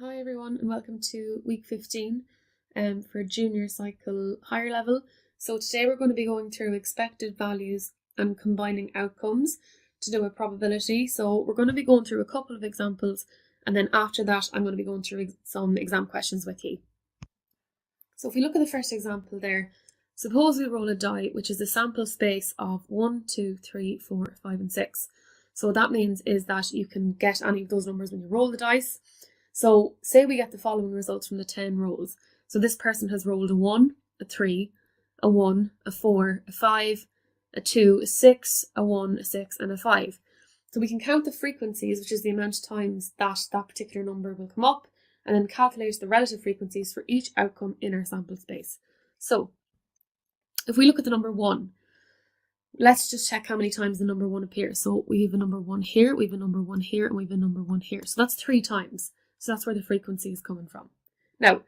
Hi everyone and welcome to week 15 for junior cycle higher level. So today we're going to be going through expected values and combining outcomes to do a probability. So we're going to be going through a couple of examples and then after that I'm going to be going through some exam questions with you. So if we look at the first example there, suppose we roll a die which is a sample space of 1, 2, 3, 4, 5 and 6. So what that means is that you can get any of those numbers when you roll the dice. So say we get the following results from the 10 rolls. So this person has rolled a 1, a 3, a 1, a 4, a 5, a 2, a 6, a 1, a 6 and a 5. So we can count the frequencies, which is the amount of times that particular number will come up, and then calculate the relative frequencies for each outcome in our sample space. So if we look at the number 1, let's just check how many times the number 1 appears. So we have a number 1 here, we have a number 1 here, and we have a number 1 here. So that's 3 times. So that's where the frequency is coming from. Now,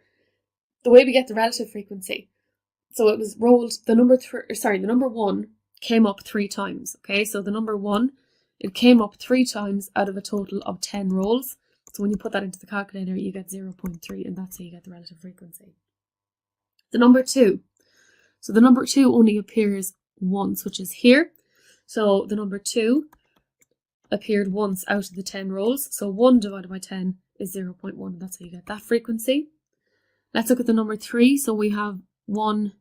the way we get the relative frequency, so it was rolled, the number 1 came up 3 times. Okay, so the number 1, it came up 3 times out of a total of 10 rolls. So when you put that into the calculator, you get 0.3, and that's how you get the relative frequency. The number 2, so the number 2 only appears once, which is here. So the number 2 appeared once out of the 10 rolls. So 1 divided by 10 is 0.1. That's how you get that frequency. Let's look at the number 3. So we have 1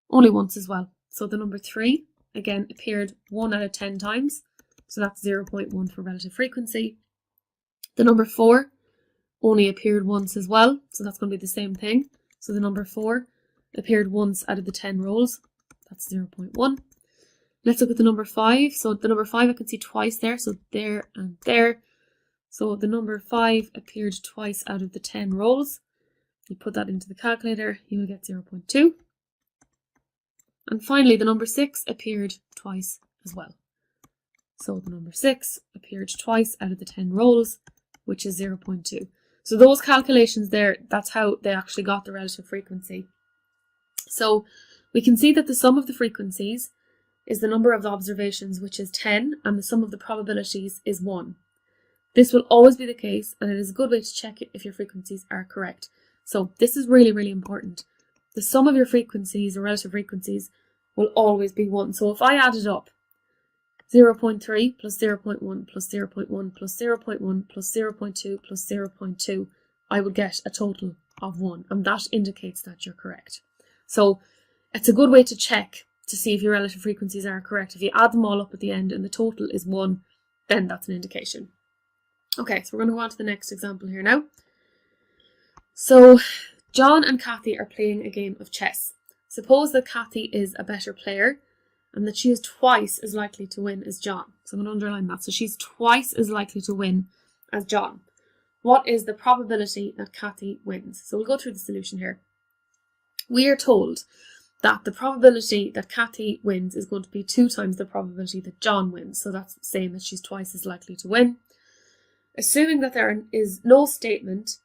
only once as well. So the number 3 again appeared 1 out of 10 times. So that's 0.1 for relative frequency. The number 4 only appeared once as well. So that's going to be the same thing. So the number 4 appeared once out of the 10 rolls. That's 0.1. Let's look at the number 5. So the number 5 I can see twice there. So there and there. So the number 5 appeared twice out of the 10 rolls. You put that into the calculator, you will get 0.2. And finally, the number 6 appeared twice as well. So the number 6 appeared twice out of the 10 rolls, which is 0.2. So those calculations there, that's how they actually got the relative frequency. So we can see that the sum of the frequencies is the number of the observations, which is 10, and the sum of the probabilities is 1. This will always be the case, and it is a good way to check it if your frequencies are correct. So this is really, really important. The sum of your frequencies, or relative frequencies, will always be 1. So if I added up 0.3 plus 0.1 plus 0.1 plus 0.1 plus 0.2 plus 0.2, I would get a total of 1, and that indicates that you're correct. So it's a good way to check to see if your relative frequencies are correct. If you add them all up at the end and the total is 1, then that's an indication. Okay, so we're going to go on to the next example here now. So John and Kathy are playing a game of chess. Suppose that Kathy is a better player and that she is twice as likely to win as John. So I'm going to underline that. So she's twice as likely to win as John. What is the probability that Kathy wins? So we'll go through the solution here. We are told that the probability that Kathy wins is going to be 2 times the probability that John wins. So that's saying that she's twice as likely to win. Assuming that there is no stalemate,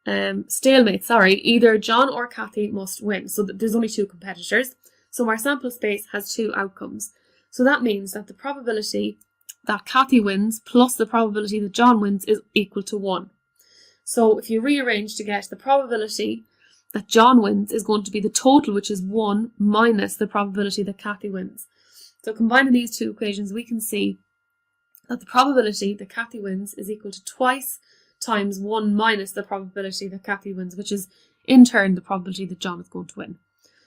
either John or Kathy must win. So there's only 2 competitors. So our sample space has 2 outcomes. So that means that the probability that Kathy wins plus the probability that John wins is equal to 1. So if you rearrange to get the probability that John wins is going to be the total, which is 1 minus the probability that Kathy wins. So combining these 2 equations, we can see that the probability that Kathy wins is equal to twice times 1 minus the probability that Kathy wins, which is in turn the probability that John is going to win.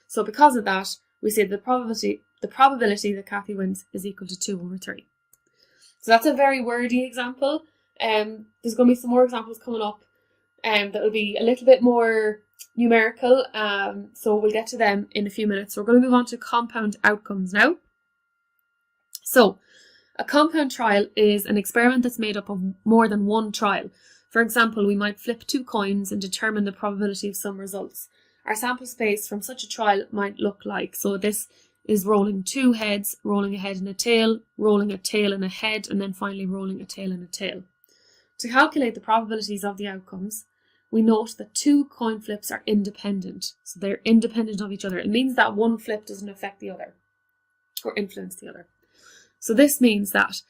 So because of that, we say the probability that Kathy wins is equal to 2 over 3. So that's a very wordy example. There's going to be some more examples coming up that will be a little bit more numerical. So we'll get to them in a few minutes. So we're going to move on to compound outcomes now. So a compound trial is an experiment that's made up of more than one trial. For example, we might flip 2 coins and determine the probability of some results. Our sample space from such a trial might look like, so this is rolling 2 heads, rolling a head and a tail, rolling a tail and a head, and then finally rolling a tail and a tail. To calculate the probabilities of the outcomes, we note that 2 coin flips are independent. So they're independent of each other. It means that one flip doesn't affect the other or influence the other. So this means that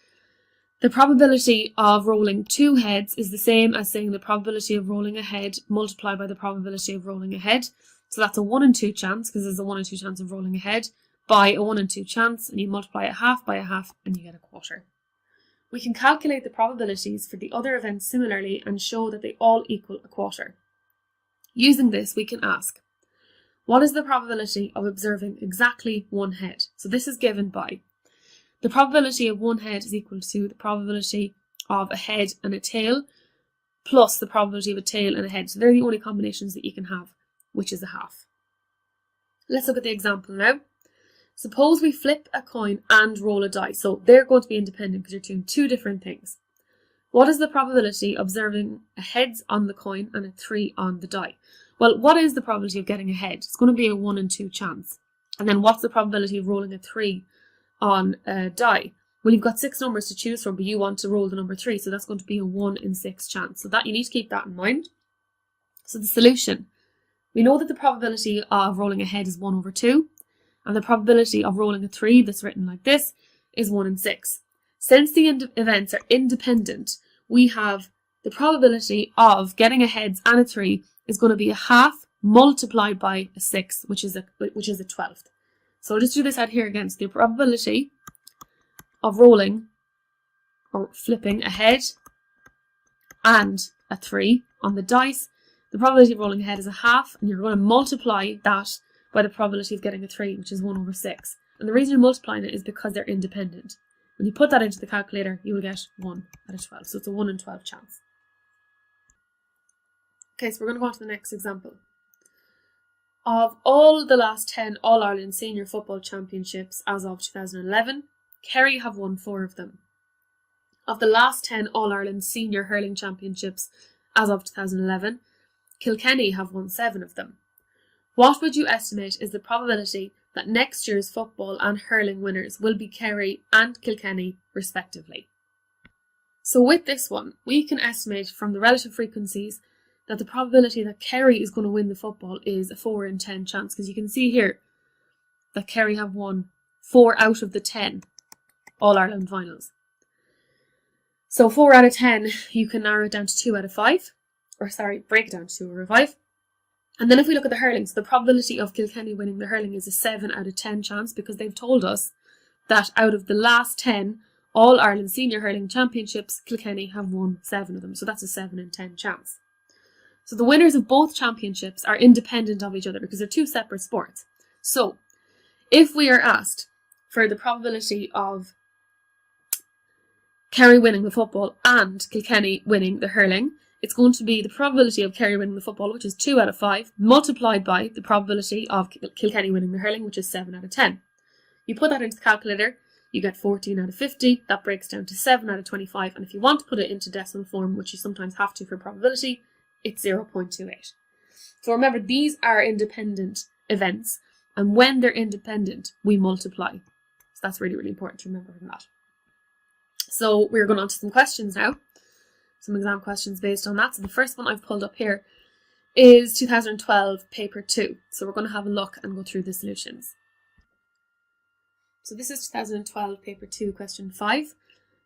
The probability of rolling 2 heads is the same as saying the probability of rolling a head multiplied by the probability of rolling a head. So that's a 1 in 2 chance, because there's a 1 in 2 chance of rolling a head, by a 1 in 2 chance, and you multiply it half by a half, and you get a quarter. We can calculate the probabilities for the other events similarly and show that they all equal a quarter. Using this, we can ask, what is the probability of observing exactly 1 head? So this is given by the probability of 1 head is equal to the probability of a head and a tail plus the probability of a tail and a head. So they're the only combinations that you can have, which is a half. Let's look at the example now. Suppose we flip a coin and roll a die. So they're going to be independent because you're doing 2 different things. What is the probability of observing a heads on the coin and a 3 on the die? Well, what is the probability of getting a head? It's going to be a 1 in 2 chance. And then what's the probability of rolling a 3 on a die? Well, you've got 6 numbers to choose from, but you want to roll the number 3, so that's going to be a 1 in 6 chance. So that you need to keep that in mind. So the solution. We know that the probability of rolling a head is 1 over 2, and the probability of rolling a 3, that's written like this, is 1 in 6. Since the events are independent, we have the probability of getting a heads and a 3 is going to be a half multiplied by a 6, which is a 12th. So I'll just do this out here again. So the probability of rolling or flipping a head and a 3 on the dice, the probability of rolling a head is a half, and you're going to multiply that by the probability of getting a 3, which is 1 over 6. And the reason you're multiplying it is because they're independent. When you put that into the calculator, you will get 1 out of 12. So it's a 1 in 12 chance. Okay, so we're going to go on to the next example. Of all the last 10 All-Ireland Senior Football Championships as of 2011, Kerry have won 4 of them. Of the last 10 All-Ireland Senior Hurling Championships as of 2011, Kilkenny have won 7 of them. What would you estimate is the probability that next year's football and hurling winners will be Kerry and Kilkenny respectively? So with this one, we can estimate from the relative frequencies that the probability that Kerry is going to win the football is a 4 in 10 chance, because you can see here that Kerry have won 4 out of the 10 All-Ireland finals. So 4 out of 10, you can narrow it down to 2 out of 5, break it down to 2 over 5. And then if we look at the hurling, so the probability of Kilkenny winning the hurling is a 7 out of 10 chance, because they've told us that out of the last 10 All-Ireland Senior Hurling Championships, Kilkenny have won 7 of them. So that's a 7 in 10 chance. So the winners of both championships are independent of each other because they're 2 separate sports. So if we are asked for the probability of Kerry winning the football and Kilkenny winning the hurling, it's going to be the probability of Kerry winning the football, which is 2 out of 5, multiplied by the probability of Kilkenny winning the hurling, which is 7 out of 10. You put that into the calculator, you get 14 out of 50, that breaks down to 7 out of 25, and if you want to put it into decimal form, which you sometimes have to for probability, it's 0.28. So remember, these are independent events, and when they're independent, we multiply. So that's really, really important to remember from that. So we're going on to some questions now. Some exam questions based on that. So the first one I've pulled up here is 2012 paper 2. So we're going to have a look and go through the solutions. So this is 2012 paper 2 question 5.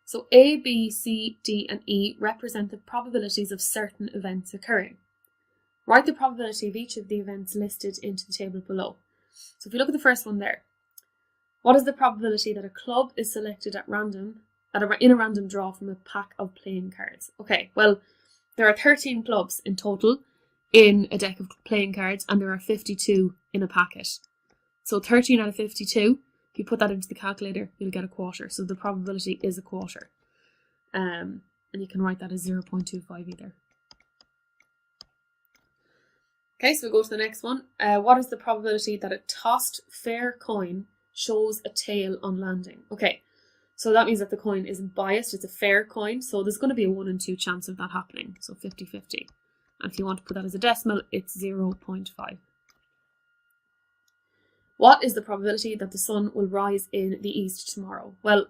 So A, B, C, D and E represent the probabilities of certain events occurring. Write the probability of each of the events listed into the table below. So if we look at the first one there, what is the probability that a club is selected at random in a random draw from a pack of playing cards? Okay, well, there are 13 clubs in total in a deck of playing cards, and there are 52 in a packet. So 13 out of 52, if you put that into the calculator, you'll get a quarter. So the probability is a quarter. And you can write that as 0.25 either. Okay, so we'll go to the next one. What is the probability that a tossed fair coin shows a tail on landing? Okay. So that means that the coin isn't biased, it's a fair coin, so there's going to be a 1 in 2 chance of that happening, so 50-50. And if you want to put that as a decimal, it's 0.5. What is the probability that the sun will rise in the east tomorrow? Well,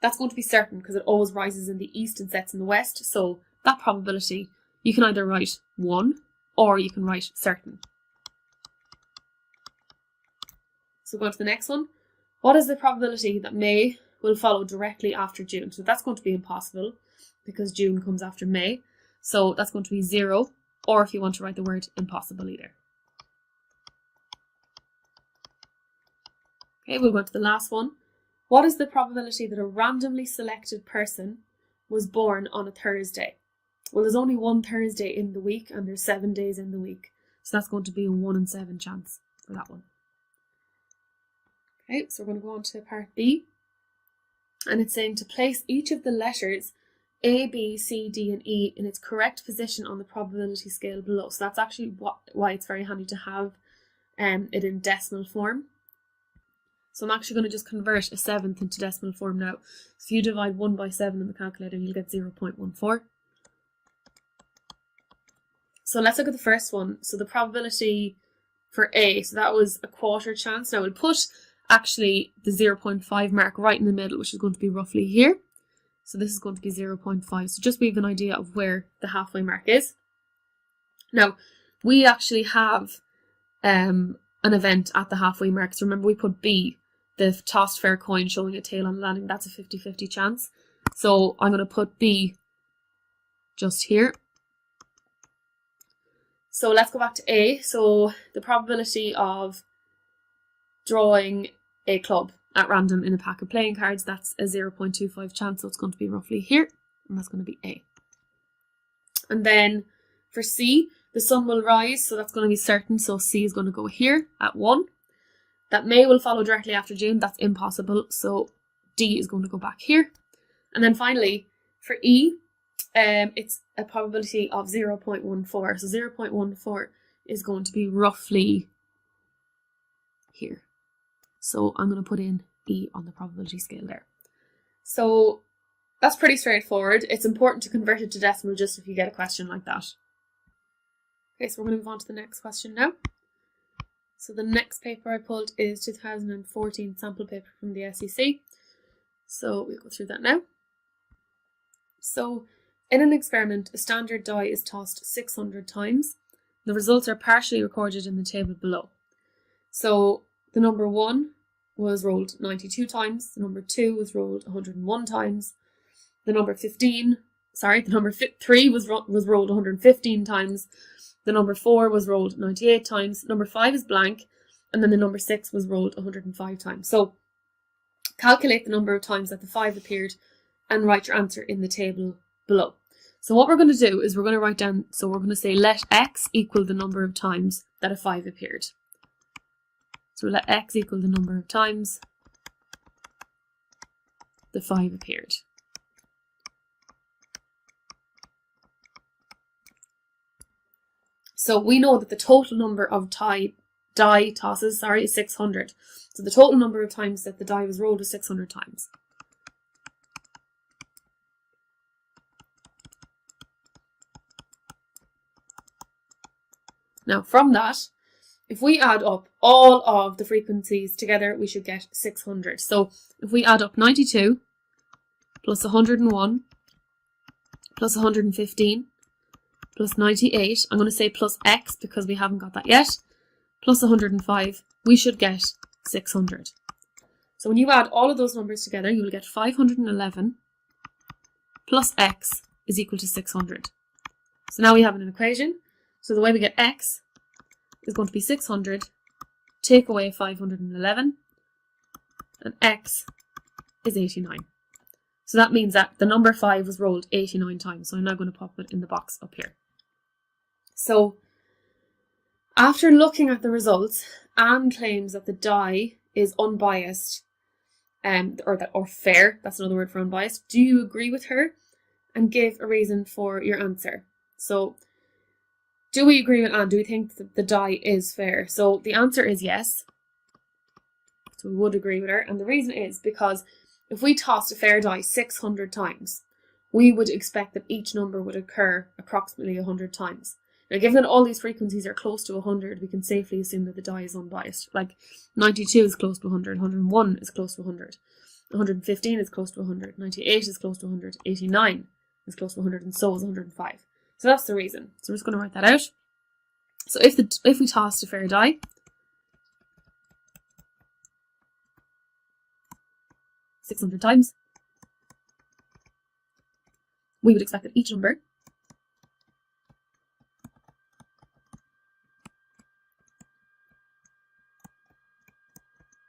that's going to be certain because it always rises in the east and sets in the west, so that probability, you can either write 1 or you can write certain. So go to the next one. What is the probability that May will follow directly after June. So that's going to be impossible because June comes after May. So that's going to be 0, or if you want to write the word impossible either. Okay, we'll go on to the last one. What is the probability that a randomly selected person was born on a Thursday? Well, there's only one Thursday in the week and there's 7 days in the week. So that's going to be a 1 in 7 chance for that one. Okay, so we're going to go on to part B. And it's saying to place each of the letters A, B, C, D and E in its correct position on the probability scale below. So that's actually why it's very handy to have it in decimal form. So I'm actually going to just convert a 7th into decimal form now. So if you divide 1 by 7 in the calculator, you'll get 0.14. So let's look at the first one. So the probability for A, so that was a quarter chance. Now we'll put actually the 0.5 mark right in the middle, which is going to be roughly here. So this is going to be 0.5. So just we have an idea of where the halfway mark is. Now, we actually have an event at the halfway mark. So remember we put B, the tossed fair coin showing a tail on landing. That's a 50-50 chance. So I'm going to put B just here. So let's go back to A. So the probability of drawing a club at random in a pack of playing cards, that's a 0.25 chance. So it's going to be roughly here, and that's going to be A. And then for C, the sun will rise. So that's going to be certain. So C is going to go here at 1. That May will follow directly after June. That's impossible. So D is going to go back here. And then finally, for E, it's a probability of 0.14. So 0.14 is going to be roughly here. So I'm going to put in E on the probability scale there. So that's pretty straightforward. It's important to convert it to decimal just if you get a question like that. Okay, so we're going to move on to the next question now. So the next paper I pulled is 2014 sample paper from the SEC. So we'll go through that now. So in an experiment, a standard die is tossed 600 times. The results are partially recorded in the table below. So the number 1 was rolled 92 times, the number 2 was rolled 101 times, the number 3 was rolled 115 times, the number 4 was rolled 98 times, number 5 is blank, and then the number 6 was rolled 105 times. So calculate the number of times that the 5 appeared and write your answer in the table below. So what we're going to do is we're going to write down, so we're going to say let x equal the number of times that a 5 appeared. So we'll let x equal the number of times the 5 appeared. So we know that the total number of die tosses is 600. So the total number of times that the die was rolled is 600 times. Now from that, if we add up all of the frequencies together, we should get 600. So if we add up 92 plus 101 plus 115 plus 98, I'm going to say plus x because we haven't got that yet, plus 105, we should get 600. So when you add all of those numbers together, you will get 511 plus x is equal to 600. So now we have an equation. So the way we get x is going to be 600, take away 511, and x is 89. So that means that the number 5 was rolled 89 times. So I'm now going to pop it in the box up here. So after looking at the results, Anne claims that the die is unbiased, or fair. That's another word for unbiased. Do you agree with her? And give a reason for your answer. So do we agree with Anne? Do we think that the die is fair? So the answer is yes. So we would agree with her. And the reason is because if we tossed a fair die 600 times, we would expect that each number would occur approximately 100 times. Now, given that all these frequencies are close to 100, we can safely assume that the die is unbiased. Like 92 is close to 100, 101 is close to 100, 115 is close to 100, 98 is close to 100, 89 is close to 100, and so is 105. So that's the reason. So we're just going to write that out. So if we tossed a fair die, 600 times, we would expect that each number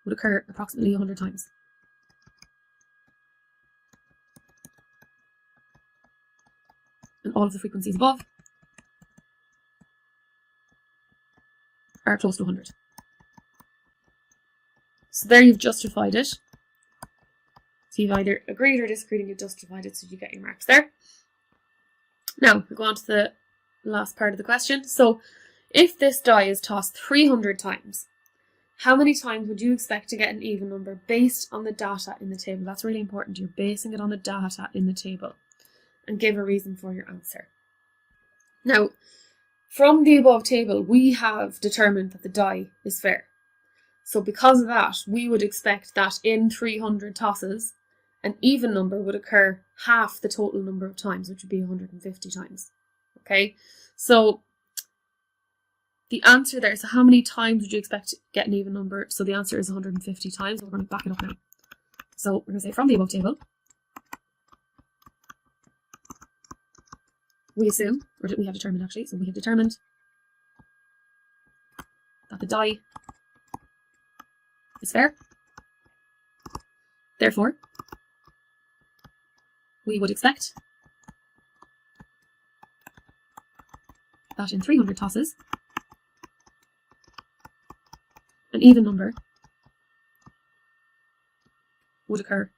would occur approximately 100 times. And all of the frequencies above are close to 100. So there you've justified it. So you've either agreed or disagreed and you've justified it, so you get your marks there. Now, we go on to the last part of the question. So, if this die is tossed 300 times, how many times would you expect to get an even number based on the data in the table? That's really important. You're basing it on the data in the table. And give a reason for your answer. Now, from the above table, we have determined that the die is fair. So because of that, we would expect that in 300 tosses, an even number would occur half the total number of times, which would be 150 times. Okay, so the answer there, so how many times would you expect to get an even number? So the answer is 150 times. We're going to back it up now. So we're going to say from the above table, we assume, or we have determined actually, so we have determined that the die is fair. Therefore, we would expect that in 300 tosses, an even number would occur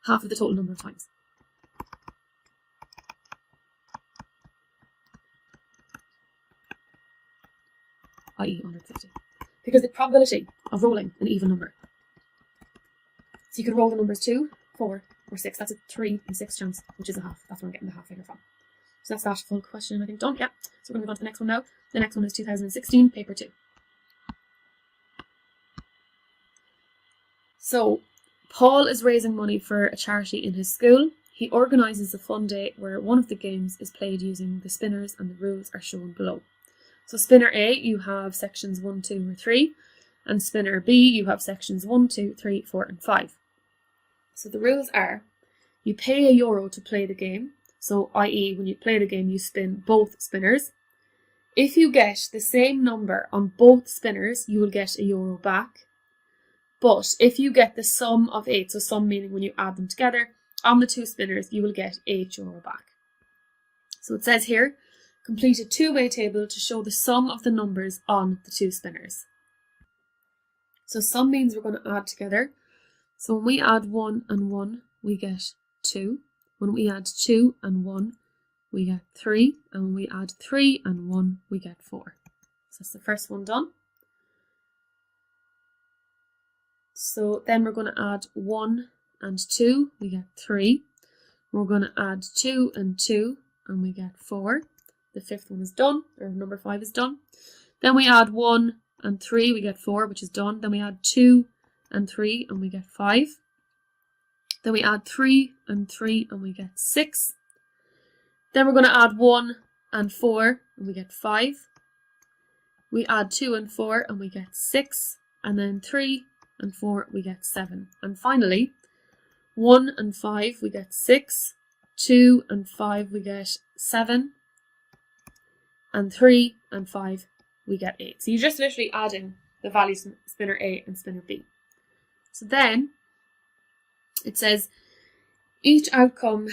half of the total number of times, i.e. 150. Because the probability of rolling an even number, so you could roll the numbers 2, 4, or 6. That's a 3 in 6 chance, which is a half. That's where I'm getting the half figure from. So that's that full question, I think, done. Yeah. So we're going to move on to the next one now. The next one is 2016, paper 2. So Paul is raising money for a charity in his school. He organises a fun day where one of the games is played using the spinners, and the rules are shown below. So spinner A, you have sections 1, 2, or 3, and spinner B, you have sections 1, 2, 3, 4, and 5. So the rules are, you pay €1 to play the game. So i.e. when you play the game, you spin both spinners. If you get the same number on both spinners, you will get €1 back. But if you get the sum of 8, so sum meaning when you add them together, on the 2 spinners, you will get €8 back. So it says here, complete a two-way table to show the sum of the numbers on the 2 spinners. So sum means we're going to add together. So when we add 1 and 1, we get 2. When we add 2 and 1, we get 3. And when we add 3 and 1, we get 4. So that's the first one done. So then we're going to add 1 and 2, we get 3. We're going to add 2 and 2, and we get 4. The fifth one is done, or number 5 is done. Then we add 1 and 3, we get 4, which is done. Then we add 2 and 3, and we get 5. Then we add 3 and 3, and we get 6. Then we're going to add 1 and 4, and we get 5. We add 2 and 4, and we get 6. And then 3 and 4, we get 7. And finally, 1 and 5, we get 6. 2 and 5, we get 7. And 3 and 5, we get 8. So you're just literally adding the values from spinner A and spinner B. So then it says each outcome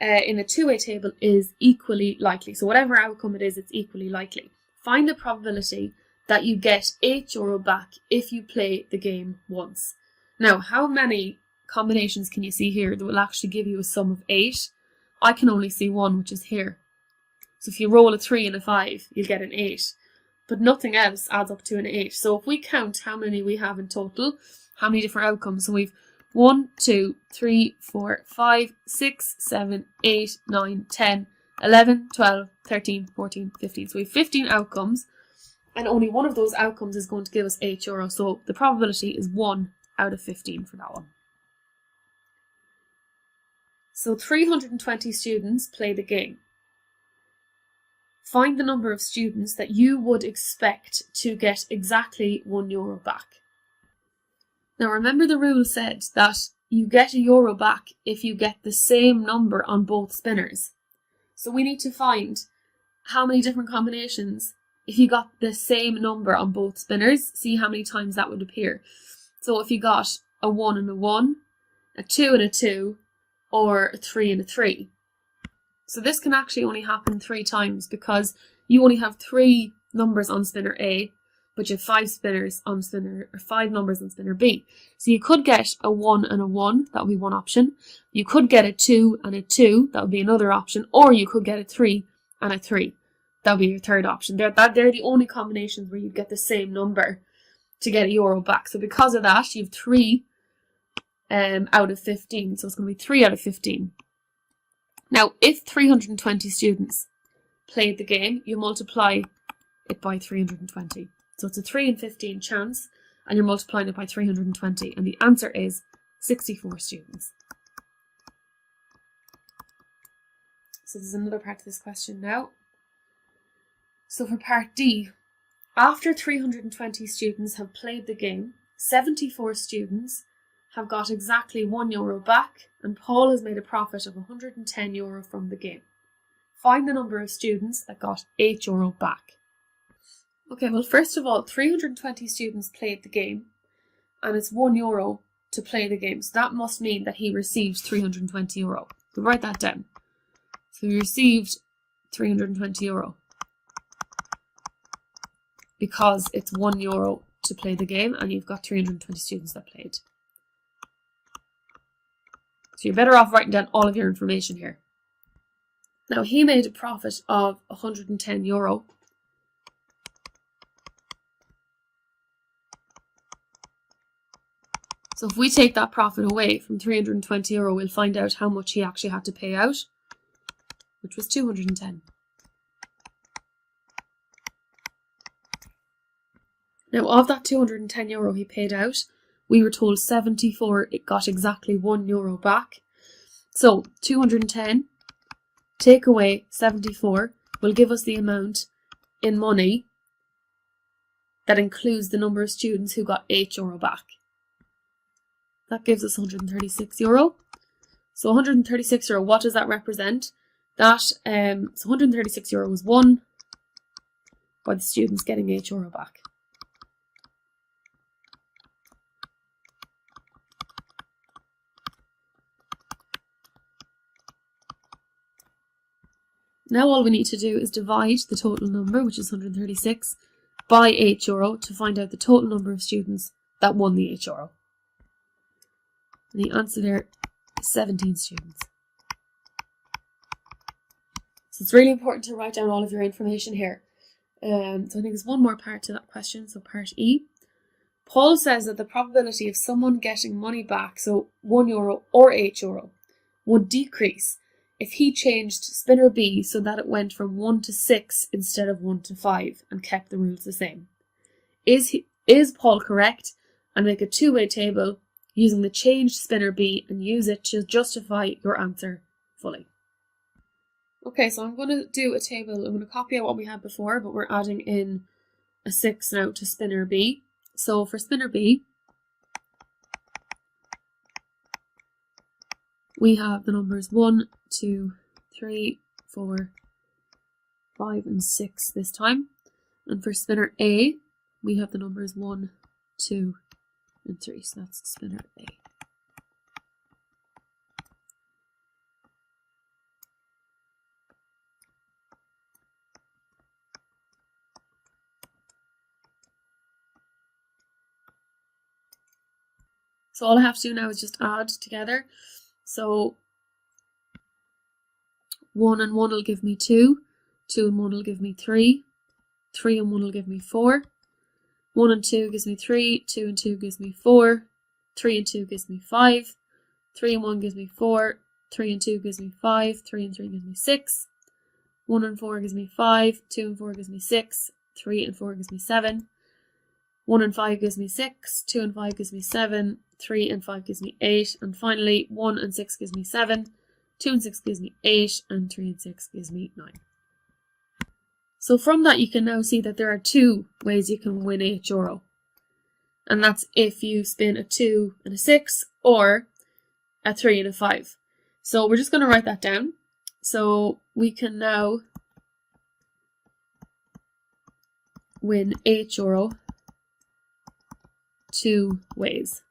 in a two-way table is equally likely. So whatever outcome it is, it's equally likely. Find the probability that you get €8 back if you play the game once. Now, how many combinations can you see here that will actually give you a sum of 8? I can only see one, which is here. So if you roll a 3 and a 5, you'll get an 8. But nothing else adds up to an 8. So if we count how many we have in total, how many different outcomes, so we've 1, 2, 3, 4, 5, 6, 7, 8, 9, 10, 11, 12, 13, 14, 15. So we have 15 outcomes, and only one of those outcomes is going to give us €8. So the probability is 1 out of 15 for that one. So 320 students play the game. Find the number of students that you would expect to get exactly €1 back. Now remember the rule said that you get €1 back if you get the same number on both spinners. So we need to find how many different combinations, if you got the same number on both spinners, see how many times that would appear. So if you got a 1 and a 1, a 2 and a 2, or a 3 and a 3. So this can actually only happen 3 times because you only have 3 numbers on spinner A, but you have 5 spinners on spinner, or 5 numbers on spinner B. So you could get a 1 and a 1, that would be one option. You could get a 2 and a 2, that would be another option. Or you could get a 3 and a 3. That would be your third option. They're the only combinations where you'd get the same number to get €1 back. So because of that, you have 3 out of 15. So it's going to be 3 out of 15. Now, if 320 students played the game, you multiply it by 320. So it's a 3 in 15 chance, and you're multiplying it by 320. And the answer is 64 students. So there's another part to this question now. So for part D, after 320 students have played the game, 74 students have got exactly €1 back, and Paul has made a profit of €110 from the game. Find the number of students that got €8 back. Okay, well, first of all, 320 students played the game, and it's €1 to play the game. So that must mean that he received €320. So write that down. So he received €320 because it's €1 to play the game, and you've got 320 students that played. So you're better off writing down all of your information here. Now, he made a profit of €110. So if we take that profit away from €320, we'll find out how much he actually had to pay out, which was 210. Now, of that €210 he paid out, we were told 74 it got exactly €1 back. So 210 take away 74 will give us the amount in money that includes the number of students who got €8 back. That gives us €136. So €136, what does that represent? That so €136 was won by the students getting €8 back. Now all we need to do is divide the total number, which is 136, by €8 to find out the total number of students that won the €8. And the answer there is 17 students. So it's really important to write down all of your information here. So I think there's one more part to that question, so part E. Paul says that the probability of someone getting money back, so €1 or €8, would decrease if he changed spinner B so that it went from 1 to 6 instead of 1 to 5 and kept the rules the same. Is Paul correct? And make a two-way table using the changed spinner B and use it to justify your answer fully. Okay, so I'm going to do a table. I'm going to copy out what we had before, but we're adding in a 6 now to spinner B. So for spinner B, we have the numbers 1, 2, 3, 4, 5, and 6 this time. And for spinner A, we have the numbers 1, 2, and 3. So that's spinner A. So all I have to do now is just add together. So 1 and 1 will give me 2, 2 and 1 will give me 3, 3 and 1 will give me 4, 1 and 2 gives me 3, 2 and 2 gives me 4, 3 and 2 gives me 5, 3 and 1 gives me 4, 3 and 2 gives me 5, 3 and 3 gives me 6, 1 and 4 gives me 5, 2 and 4 gives me 6, 3 and 4 gives me 7, 1 and 5 gives me 6, 2 and 5 gives me 7, 3 and 5 gives me 8, and finally 1 and 6 gives me 7, 2 and 6 gives me 8, and 3 and 6 gives me 9. So from that you can now see that there are 2 ways you can win €8. And that's if you spin a 2 and a 6 or a 3 and a 5. So we're just going to write that down. So we can now win €8 2 ways.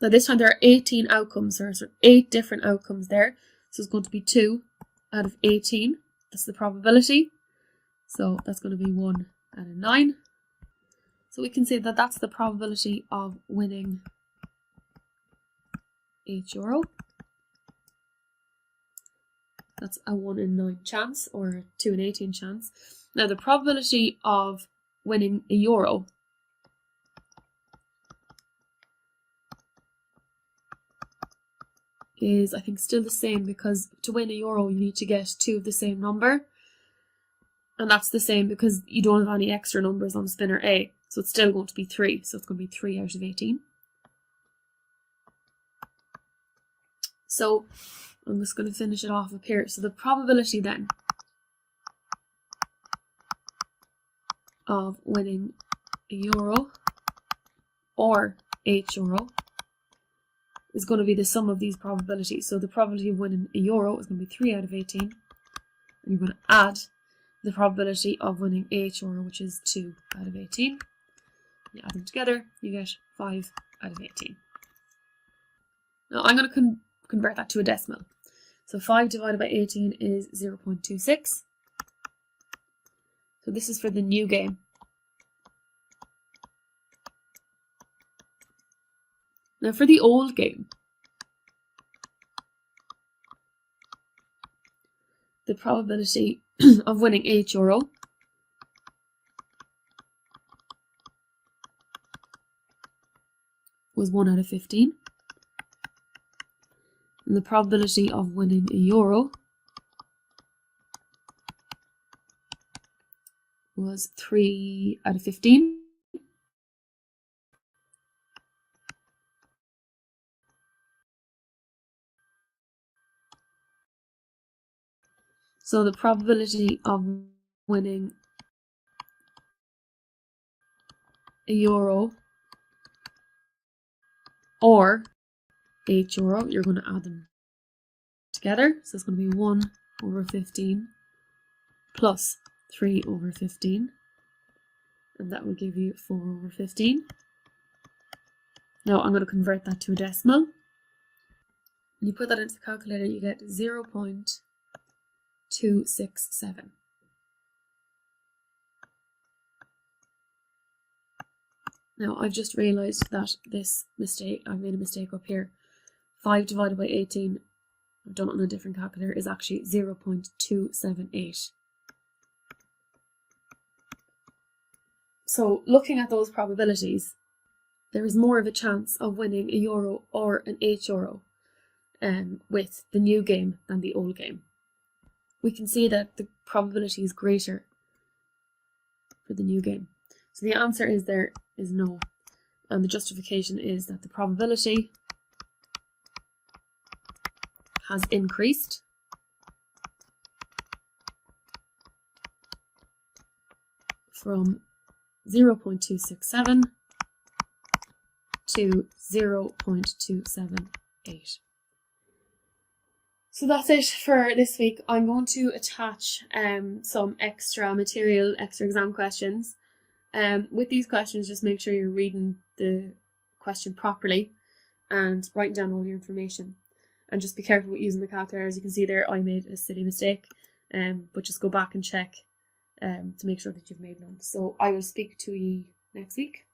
Now this time there are 18 outcomes, there are 8 different outcomes there. So it's going to be 2 out of 18. That's the probability. So that's going to be 1 out of 9. So we can say that that's the probability of winning €8. That's a 1 in 9 chance, or a 2 in 18 chance. Now the probability of winning €1 is, I think, still the same, because to win €1 you need to get 2 of the same number, and that's the same because you don't have any extra numbers on spinner A, so it's still going to be 3, so it's going to be 3 out of 18. So I'm just going to finish it off up here. So the probability then of winning €1 or €8 is going to be the sum of these probabilities. So the probability of winning €1 is going to be 3 out of 18, and you're going to add the probability of winning €8, which is 2 out of 18. You add them together, you get 5 out of 18. Now I'm going to convert that to a decimal. So 5 divided by 18 is 0.26. So this is for the new game. Now for the old game, the probability of winning €8 was 1 out of 15. And the probability of winning €1 was 3 out of 15. So the probability of winning €1 or €8, you're going to add them together. So it's going to be 1 over 15 plus 3 over 15. And that will give you 4 over 15. Now I'm going to convert that to a decimal. When you put that into the calculator, you get 0.267. Now I've just realised that I've made a mistake up here. 5 divided by 18, I've done it on a different calculator, is actually 0.278. So looking at those probabilities, there is more of a chance of winning €1 or an €8 with the new game than the old game. We can see that the probability is greater for the new game. So the answer is there is no, and the justification is that the probability has increased from 0.267 to 0.278. So that's it for this week. I'm going to attach some extra material, extra exam questions. With these questions, just make sure you're reading the question properly and writing down all your information. And just be careful with using the calculator. As you can see there, I made a silly mistake, but just go back and check to make sure that you've made none. So I will speak to you next week.